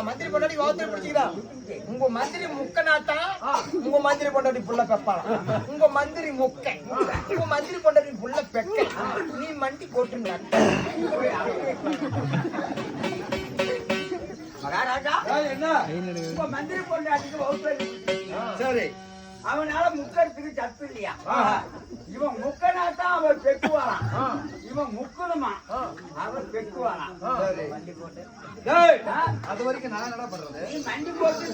மந்திரி பொண்டாடி பிடிச்சிக்கிறான். உங்க மந்திரி முக்க நாட்டா உங்க மந்திரி பொண்டாடி புள்ள பெப்பாளா? உங்க மந்திரி முக்க உங்க மந்திரி பொண்டாடி புள்ள பெக்க நீ மண்டி போட்டுங்க. மகாராஜா என்ன உங்க மந்திரி பொண்டாட்டிக்கு சரி அவனால முக்கிறதுக்கு சத்து இல்லையா? இவன் முக்கனாட்டா அவன் பெக்குவாராம். இவன் முக்கணுமா அவன் பெக்குவாராம். அது வரைக்கும் நான் என்ன பண்றது? நீ மண்டி போட்டு